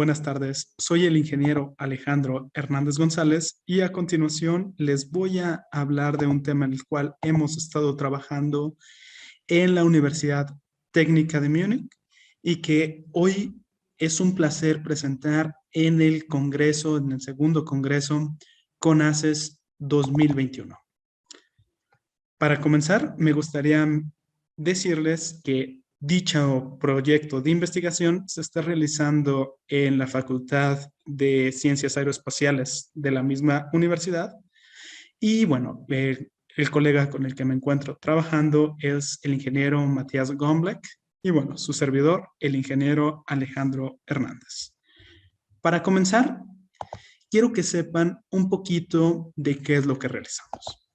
buenas tardes. Soy el ingeniero Alejandro Hernández González y a continuación les voy a hablar de un tema en el cual hemos estado trabajando en la Universidad Técnica de Múnich y que hoy es un placer presentar en el Congreso, en el segundo Congreso CONACYT 2021. Para comenzar, me gustaría decirles que dicho proyecto de investigación se está realizando en la Facultad de Ciencias Aeroespaciales de la misma universidad. Y bueno, el colega con el que me encuentro trabajando es el ingeniero Matías Gomblek y bueno, su servidor, el ingeniero Alejandro Hernández. Para comenzar, quiero que sepan un poquito de qué es lo que realizamos.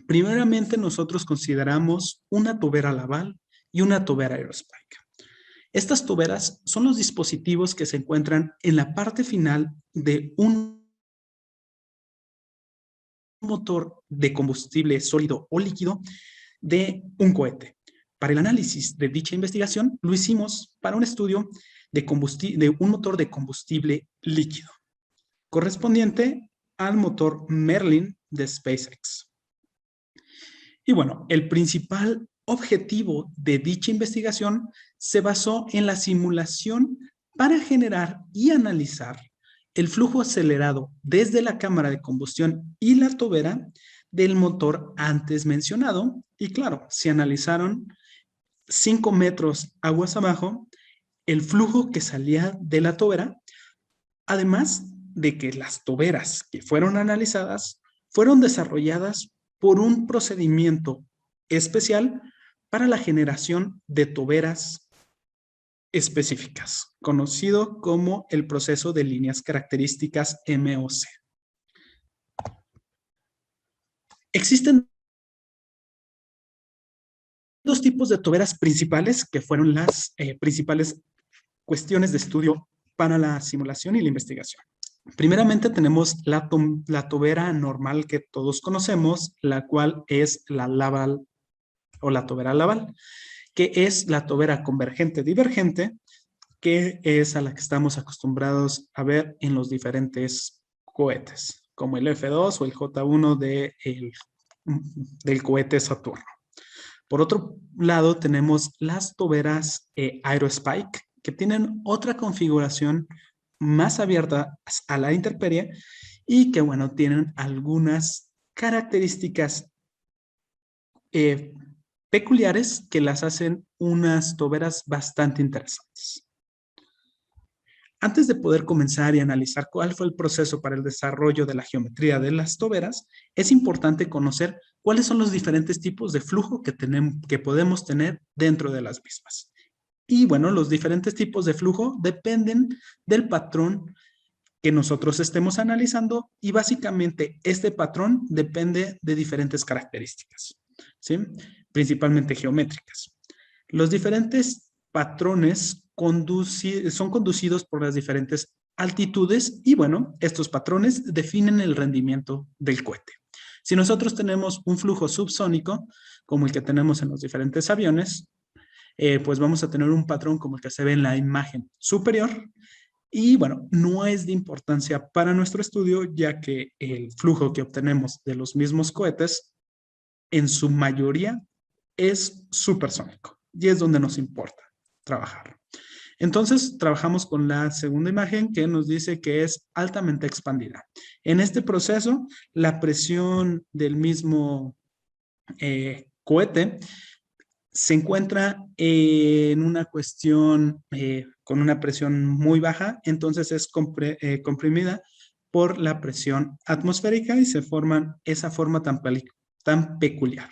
Primeramente, nosotros consideramos una tobera Laval y una tobera Aerospike. Estas toberas son los dispositivos que se encuentran en la parte final de un motor de combustible sólido o líquido de un cohete. Para el análisis de dicha investigación, lo hicimos para un estudio de un motor de combustible líquido, correspondiente al motor Merlin de SpaceX. Y bueno, el principal objetivo de dicha investigación se basó en la simulación para generar y analizar el flujo acelerado desde la cámara de combustión y la tobera del motor antes mencionado. Y claro, se analizaron 5 metros aguas abajo el flujo que salía de la tobera, además de que las toberas que fueron analizadas fueron desarrolladas por un procedimiento especial para la generación de toberas específicas, conocido como el proceso de líneas características MOC. Existen dos tipos de toberas principales que fueron las principales cuestiones de estudio para la simulación y la investigación. Primeramente tenemos la tobera normal que todos conocemos, la cual es la Laval o la tobera Laval, que es la tobera convergente divergente, que es a la que estamos acostumbrados a ver en los diferentes cohetes, como el F2 o el J1 del cohete Saturno. Por otro lado, tenemos las toberas Aerospike, que tienen otra configuración más abierta a la intemperie y que, bueno, tienen algunas características peculiares que las hacen unas toberas bastante interesantes. Antes de poder comenzar y analizar cuál fue el proceso para el desarrollo de la geometría de las toberas, es importante conocer cuáles son los diferentes tipos de flujo que podemos tener dentro de las mismas. Y bueno, los diferentes tipos de flujo dependen del patrón que nosotros estemos analizando y básicamente este patrón depende de diferentes características, ¿sí? Principalmente geométricas. Los diferentes patrones son conducidos por las diferentes altitudes y bueno, estos patrones definen el rendimiento del cohete. Si nosotros tenemos un flujo subsónico, como el que tenemos en los diferentes aviones, pues vamos a tener un patrón como el que se ve en la imagen superior. Y bueno, no es de importancia para nuestro estudio, ya que el flujo que obtenemos de los mismos cohetes, en su mayoría, es supersónico. Y es donde nos importa trabajar. Entonces, trabajamos con la segunda imagen que nos dice que es altamente expandida. En este proceso, la presión del mismo cohete se encuentra en una cuestión con una presión muy baja, entonces es comprimida por la presión atmosférica y se forman esa forma tan peculiar.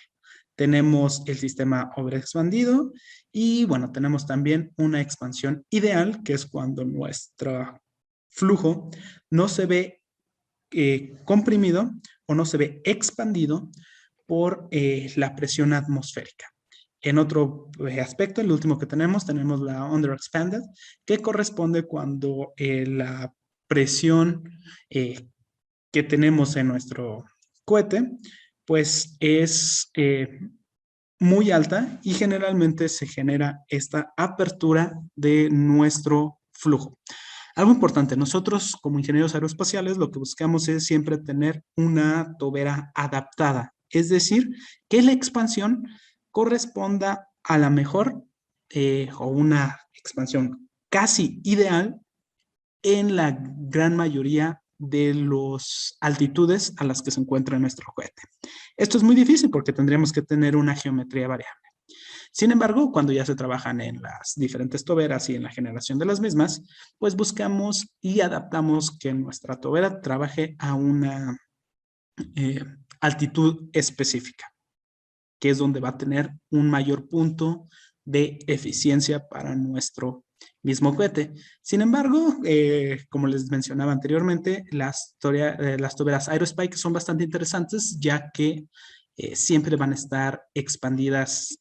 Tenemos el sistema overexpandido y bueno, tenemos también una expansión ideal, que es cuando nuestro flujo no se ve comprimido o no se ve expandido por la presión atmosférica. En otro aspecto, el último que tenemos la underexpanded, que corresponde cuando la presión que tenemos en nuestro cohete, pues es muy alta y generalmente se genera esta apertura de nuestro flujo. Algo importante, nosotros como ingenieros aeroespaciales lo que buscamos es siempre tener una tobera adaptada, es decir, que la expansión corresponda a la mejor o una expansión casi ideal en la gran mayoría de las altitudes a las que se encuentra nuestro cohete. Esto es muy difícil porque tendríamos que tener una geometría variable. Sin embargo, cuando ya se trabajan en las diferentes toberas y en la generación de las mismas, pues buscamos y adaptamos que nuestra tobera trabaje a una eh, altitud específica, que es donde va a tener un mayor punto de eficiencia para nuestro mismo cohete. Sin embargo, como les mencionaba anteriormente, las toberas Aerospike son bastante interesantes, ya que siempre van a estar expandidas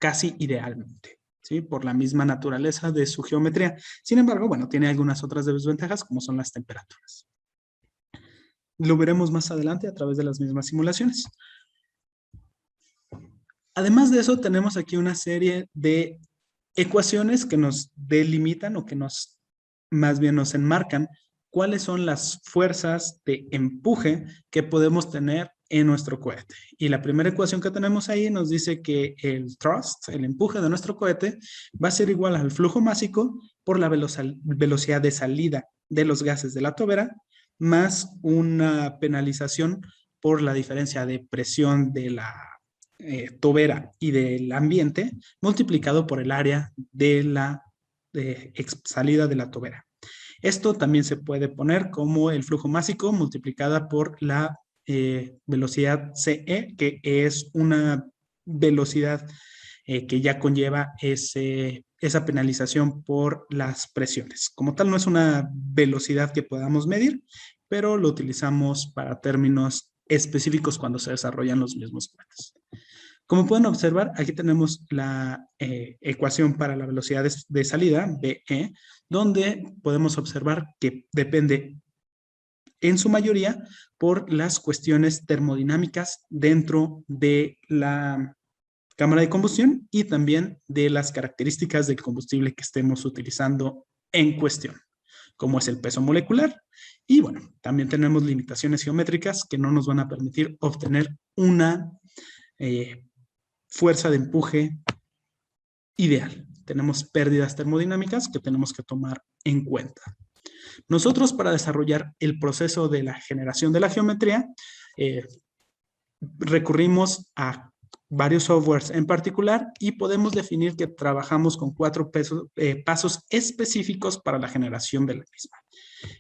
casi idealmente, ¿sí? Por la misma naturaleza de su geometría. Sin embargo, bueno, tiene algunas otras desventajas, como son las temperaturas. Lo veremos más adelante a través de las mismas simulaciones. Además de eso, tenemos aquí una serie de ecuaciones que nos delimitan o que más bien nos enmarcan cuáles son las fuerzas de empuje que podemos tener en nuestro cohete. Y la primera ecuación que tenemos ahí nos dice que el thrust, el empuje de nuestro cohete, va a ser igual al flujo másico por la velocidad de salida de los gases de la tobera, más una penalización por la diferencia de presión de la tobera y del ambiente multiplicado por el área de la salida de la tobera. Esto también se puede poner como el flujo másico multiplicada por la velocidad CE, que es una velocidad que ya conlleva esa penalización por las presiones. Como tal, no es una velocidad que podamos medir, pero lo utilizamos para términos específicos cuando se desarrollan los mismos cohetes. Como pueden observar, aquí tenemos la ecuación para la velocidad de salida, BE, donde podemos observar que depende en su mayoría por las cuestiones termodinámicas dentro de la cámara de combustión y también de las características del combustible que estemos utilizando en cuestión, como es el peso molecular. Y bueno, también tenemos limitaciones geométricas que no nos van a permitir obtener una fuerza de empuje ideal. Tenemos pérdidas termodinámicas que tenemos que tomar en cuenta. Nosotros, para desarrollar el proceso de la generación de la geometría, recurrimos a varios softwares en particular y podemos definir que trabajamos con 4 pasos específicos para la generación de la misma.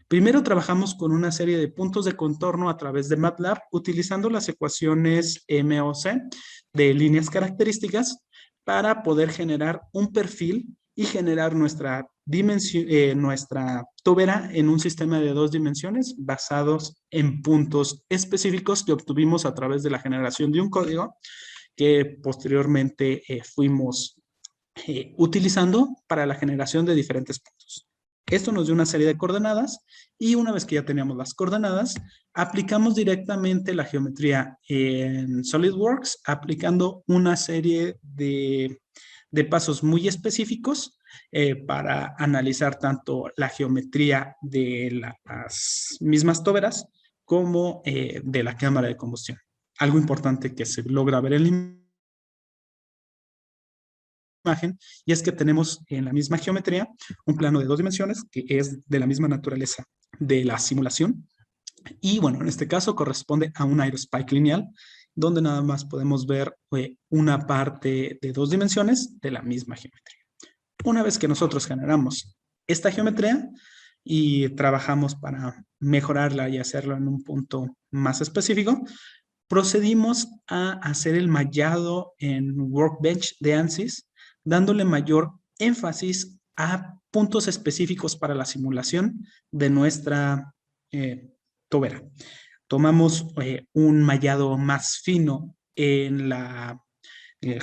Primero trabajamos con una serie de puntos de contorno a través de MATLAB utilizando las ecuaciones MOC de líneas características para poder generar un perfil y generar nuestra tobera en un sistema de 2 dimensiones basados en puntos específicos que obtuvimos a través de la generación de un código que posteriormente fuimos utilizando para la generación de diferentes puntos. Esto nos dio una serie de coordenadas y una vez que ya teníamos las coordenadas, aplicamos directamente la geometría en SolidWorks, aplicando una serie de pasos muy específicos para analizar tanto la geometría de las mismas toberas como de la cámara de combustión. Algo importante que se logra ver en la imagen, y es que tenemos en la misma geometría un plano de 2 dimensiones que es de la misma naturaleza de la simulación, y bueno, en este caso corresponde a un aerospike lineal, donde nada más podemos ver una parte de 2 dimensiones de la misma geometría. Una vez que nosotros generamos esta geometría y trabajamos para mejorarla y hacerlo en un punto más específico, procedimos a hacer el mallado en Workbench de ANSYS, dándole mayor énfasis a puntos específicos para la simulación de nuestra tobera. Tomamos un mallado más fino en la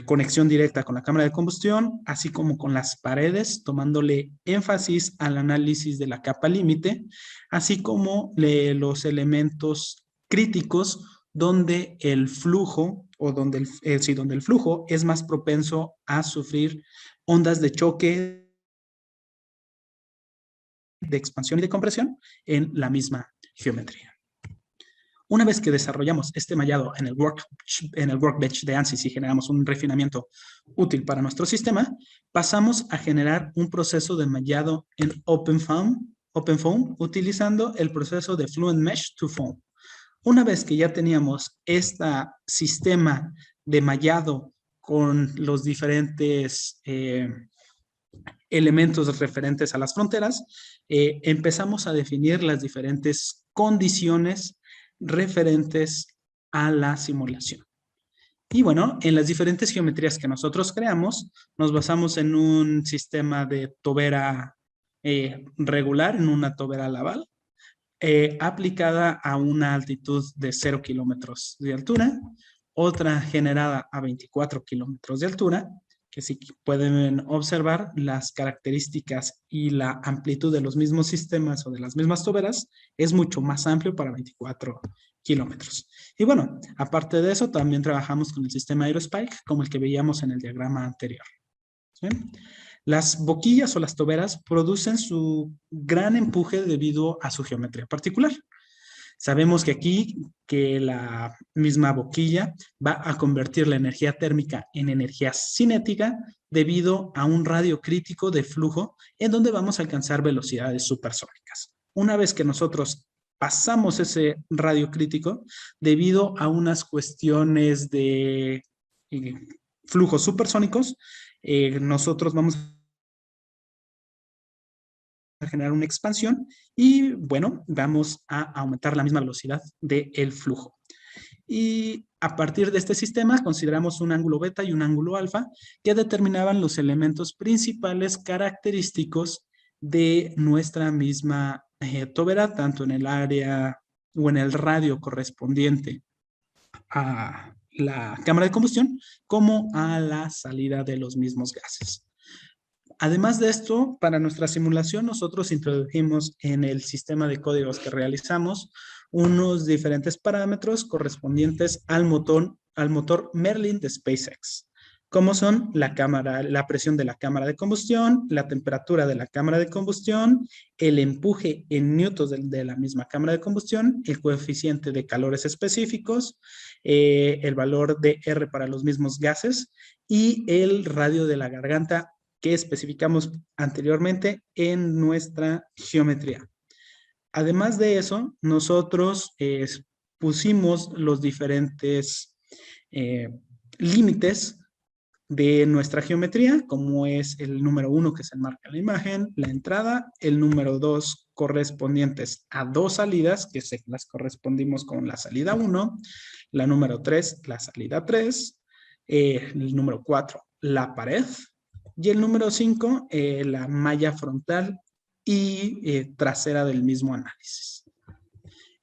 conexión directa con la cámara de combustión, así como con las paredes, tomándole énfasis al análisis de la capa límite, así como los elementos críticos donde el flujo o donde donde el flujo es más propenso a sufrir ondas de choque de expansión y de compresión en la misma geometría. Una vez que desarrollamos este mallado en el workbench de ANSYS y generamos un refinamiento útil para nuestro sistema, pasamos a generar un proceso de mallado en OpenFOAM utilizando el proceso de Fluent Mesh to Foam. Una vez que ya teníamos este sistema de mallado con los diferentes elementos referentes a las fronteras, empezamos a definir las diferentes condiciones referentes a la simulación. Y bueno, en las diferentes geometrías que nosotros creamos, nos basamos en un sistema de tobera regular, en una tobera Laval, aplicada a una altitud de 0 kilómetros de altura, otra generada a 24 kilómetros de altura, que si pueden observar las características y la amplitud de los mismos sistemas o de las mismas toberas es mucho más amplio para 24 kilómetros. Y bueno, aparte de eso, también trabajamos con el sistema Aerospike, como el que veíamos en el diagrama anterior. ¿Sí? Las boquillas o las toberas producen su gran empuje debido a su geometría particular. Sabemos que aquí que la misma boquilla va a convertir la energía térmica en energía cinética debido a un radio crítico de flujo en donde vamos a alcanzar velocidades supersónicas. Una vez que nosotros pasamos ese radio crítico, debido a unas cuestiones de flujos supersónicos, nosotros vamos a generar una expansión y bueno, vamos a aumentar la misma velocidad del flujo. Y a partir de este sistema consideramos un ángulo beta y un ángulo alfa que determinaban los elementos principales característicos de nuestra misma tobera, tanto en el área o en el radio correspondiente a la cámara de combustión como a la salida de los mismos gases. Además de esto, para nuestra simulación nosotros introdujimos en el sistema de códigos que realizamos unos diferentes parámetros correspondientes al motor Merlin de SpaceX, como son la presión de la cámara de combustión, la temperatura de la cámara de combustión, el empuje en newtons de la misma cámara de combustión, el coeficiente de calores específicos, el valor de R para los mismos gases y el radio de la garganta que especificamos anteriormente en nuestra geometría. Además de eso, nosotros pusimos los diferentes límites de nuestra geometría, como es el número 1 que se enmarca en la imagen, la entrada, el número 2 correspondientes a dos salidas, que se las correspondimos con la salida 1, la número 3, la salida 3, el número 4, la pared, y el número 5, la malla frontal y trasera del mismo análisis.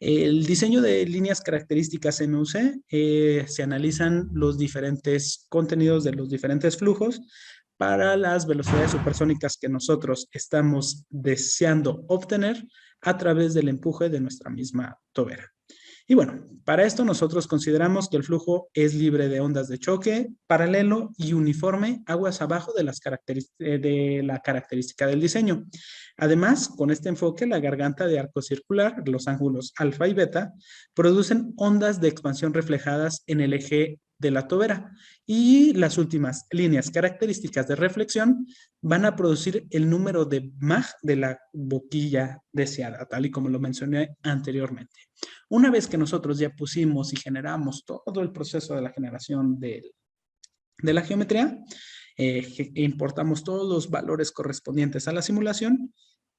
El diseño de líneas características MUC se analizan los diferentes contenidos de los diferentes flujos para las velocidades supersónicas que nosotros estamos deseando obtener a través del empuje de nuestra misma tobera. Y bueno, para esto nosotros consideramos que el flujo es libre de ondas de choque, paralelo y uniforme, aguas abajo de la característica del diseño. Además, con este enfoque, la garganta de arco circular, los ángulos alfa y beta, producen ondas de expansión reflejadas en el eje de la tobera y las últimas líneas características de reflexión van a producir el número de Mach de la boquilla deseada, tal y como lo mencioné anteriormente. Una vez que nosotros ya pusimos y generamos todo el proceso de la generación de la geometría, importamos todos los valores correspondientes a la simulación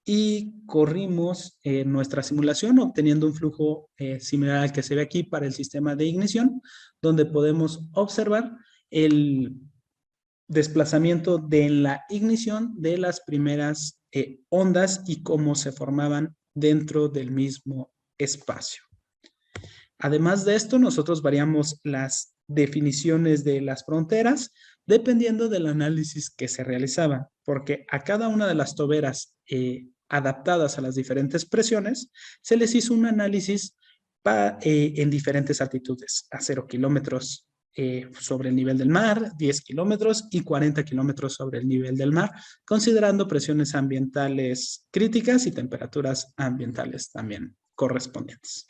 y corrimos nuestra simulación obteniendo un flujo similar al que se ve aquí para el sistema de ignición, donde podemos observar el desplazamiento de la ignición de las primeras ondas y cómo se formaban dentro del mismo espacio. Además de esto, nosotros variamos las definiciones de las fronteras dependiendo del análisis que se realizaba, porque a cada una de las toberas adaptadas a las diferentes presiones, se les hizo un análisis en diferentes altitudes, a 0 kilómetros sobre el nivel del mar, 10 kilómetros y 40 kilómetros sobre el nivel del mar, considerando presiones ambientales críticas y temperaturas ambientales también correspondientes.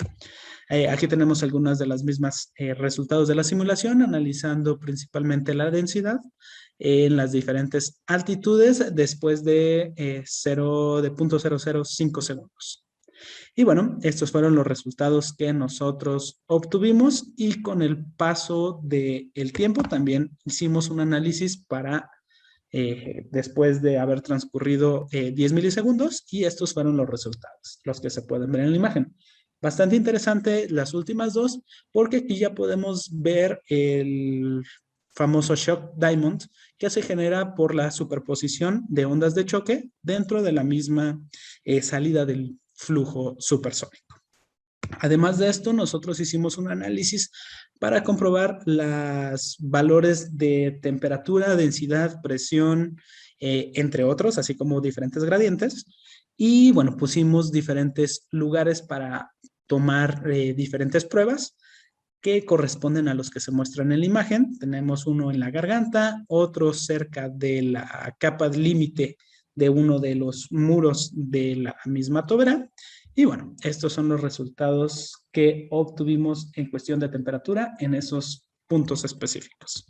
Aquí tenemos algunas de las mismas resultados de la simulación, analizando principalmente la densidad en las diferentes altitudes después de 0.005 segundos. Y bueno, estos fueron los resultados que nosotros obtuvimos y con el paso del tiempo también hicimos un análisis para después de haber transcurrido 10 milisegundos y estos fueron los resultados, los que se pueden ver en la imagen. Bastante interesante las últimas dos porque aquí ya podemos ver el famoso shock diamond que se genera por la superposición de ondas de choque dentro de la misma salida del flujo supersónico. Además de esto, nosotros hicimos un análisis para comprobar los valores de temperatura, densidad, presión, entre otros, así como diferentes gradientes. Y bueno, pusimos diferentes lugares para tomar diferentes pruebas que corresponden a los que se muestran en la imagen. Tenemos uno en la garganta, otro cerca de la capa límite de uno de los muros de la misma tobera. Y bueno, estos son los resultados que obtuvimos en cuestión de temperatura en esos puntos específicos.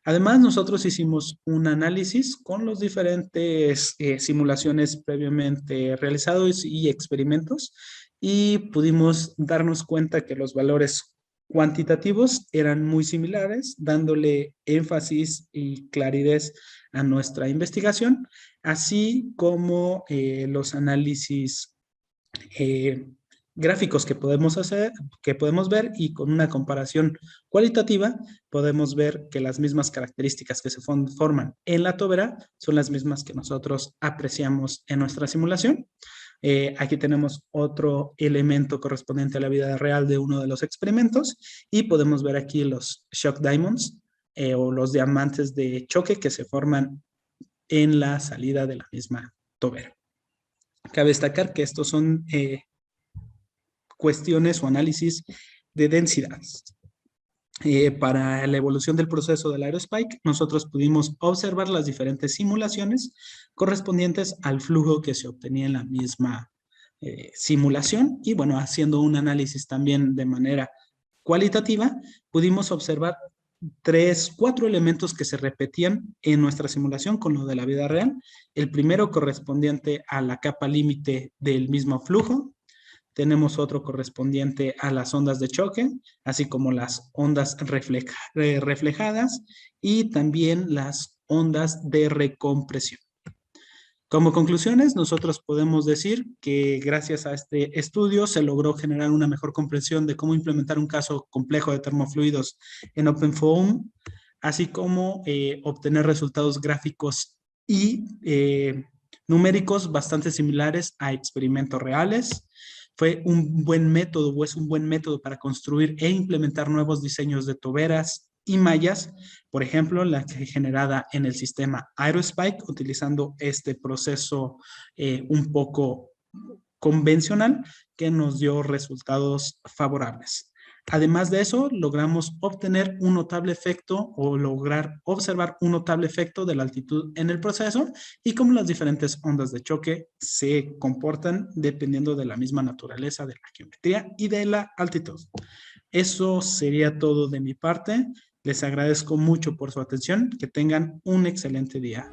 Además, nosotros hicimos un análisis con los diferentes simulaciones previamente realizados y experimentos y pudimos darnos cuenta que los valores cuantitativos eran muy similares, dándole énfasis y claridad a nuestra investigación, así como los análisis gráficos que podemos hacer, que podemos ver y con una comparación cualitativa podemos ver que las mismas características que se forman en la tobera son las mismas que nosotros apreciamos en nuestra simulación. Aquí tenemos otro elemento correspondiente a la vida real de uno de los experimentos y podemos ver aquí los shock diamonds o los diamantes de choque que se forman en la salida de la misma tobera. Cabe destacar que estos son cuestiones o análisis de densidades. Para la evolución del proceso del aerospike, nosotros pudimos observar las diferentes simulaciones correspondientes al flujo que se obtenía en la misma simulación y bueno, haciendo un análisis también de manera cualitativa, pudimos observar 4 elementos que se repetían en nuestra simulación con lo de la vida real. El primero correspondiente a la capa límite del mismo flujo. Tenemos otro correspondiente a las ondas de choque, así como las ondas reflejadas y también las ondas de recompresión. Como conclusiones, nosotros podemos decir que gracias a este estudio se logró generar una mejor comprensión de cómo implementar un caso complejo de termofluidos en OpenFOAM, así como obtener resultados gráficos y numéricos bastante similares a experimentos reales. Fue un buen método o es un buen método para construir e implementar nuevos diseños de toberas y mallas, por ejemplo, la que generada en el sistema Aerospike, utilizando este proceso un poco convencional que nos dio resultados favorables. Además de eso, logramos obtener un notable efecto o lograr observar un notable efecto de la altitud en el proceso y cómo las diferentes ondas de choque se comportan dependiendo de la misma naturaleza de la geometría y de la altitud. Eso sería todo de mi parte. Les agradezco mucho por su atención. Que tengan un excelente día.